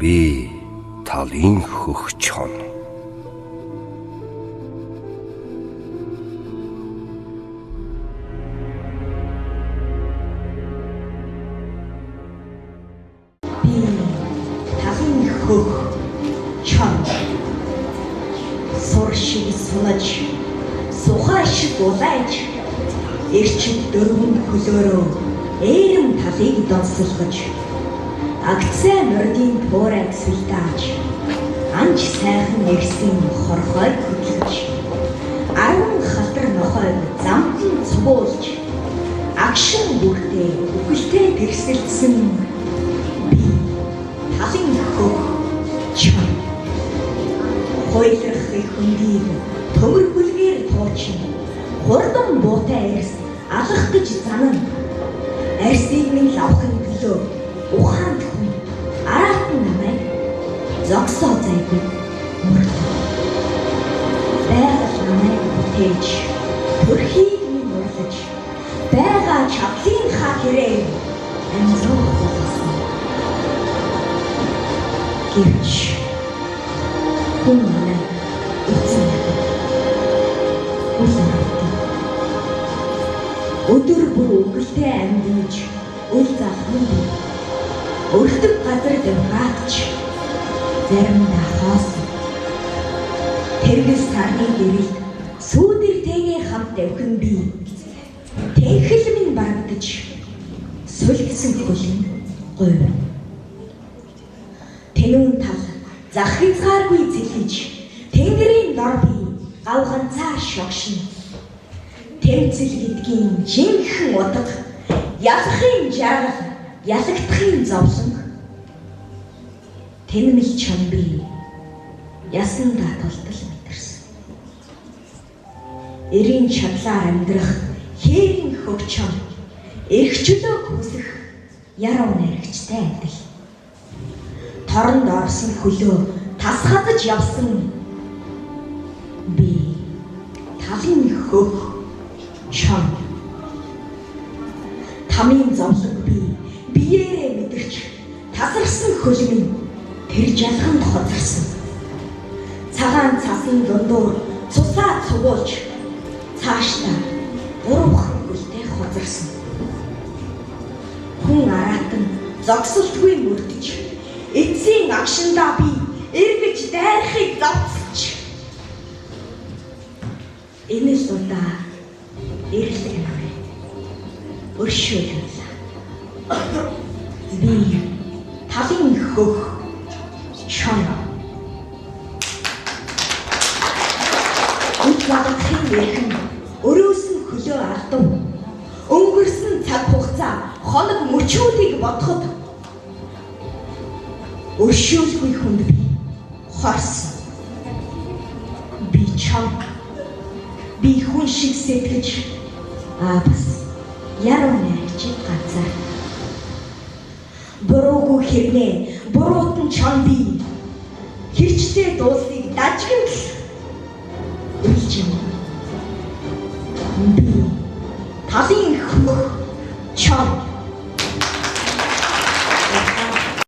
Би талын хөх чон. Би талын хөх чон. Сур шиг сунаж, сухай шиг улайж, эрчим дөрвөн хөлөөрөө ээрэм талыг донсолгож, агцай мордын туурайг сэлдэж, анж сайхан ирсэн хорхойг хөдлөж, 10 халтар нохойг замтан цугуулж, агшин бүртээ үхэлтэй тэрсэлдсэн би талын хөх чон. Хойлох их хүндийг төмөр бүлгээр туучин, хурдан буутай арьс алах гэж занан, арьсыг минь лавхын төлөө ухаанд хүн араатан намайг зогсоо зайгүй мөрдөө. Байгаль намайг бүтээж, төрхийг минь урлаж, байгаа чадлынхаа хэрэг амжуух болсон. Гэвч хүн намайг эзэн өдөр бүр үгэлтэй амьдж үл захын өртөг газар дэвгаатч заримдаа хоосон. Тэргэл сарны гэрэлд сүүдэртэйгээ хамт давхин би тэнхэл минь барагдаж сулгисэн хөлн гойв. Тэнүүн тал зах хязгааргүй цэлж тэнгэрийн дор би гавганцаар шогшин. Тэмцэл гэдгийн жинхэнэ утга, ялахын жаргал, ялагдахын зовлон. Тэнмэл чон би ясандаа тултал мэдэрсэн. Эрийн чадлаар амьдрах хээрийн хөх чон, эрх чөлөөг хүсэх яруу найрагчтай адил. Торонд орсон хөлөө тасгадж явсан би талын хөх чон. Тамийн зовлог би биеэрээ мэдэрч тасарсан хөл минь тэр жалханд хоцорсон. Цагаан цасан дундуур цусаа цугуулж цаашдаа гурван хөлтэй хоцорсон. Хүн араатан зогсолтгүй мөрдөж, эцсийн агшиндаа би эргэж дайрахыг завцж. Энэ л удаа эрлэг намайг өршөөлүүлээ. Би талын хөх чон. Үдлагын эрхэн өрөөс нь хөлөө алдав. Өнгөрсөн цаг хугацаа хоног мөчүүдийг бодоход өршөөлгүй хүнд би хорсон. Би чон. Би хүн шиг сэтгэж бас яруу найрчиг ганцаар. Буруугүй хэрнээ буруутан чон би хэрчтэй дуулыг дажгэн л үлж юм.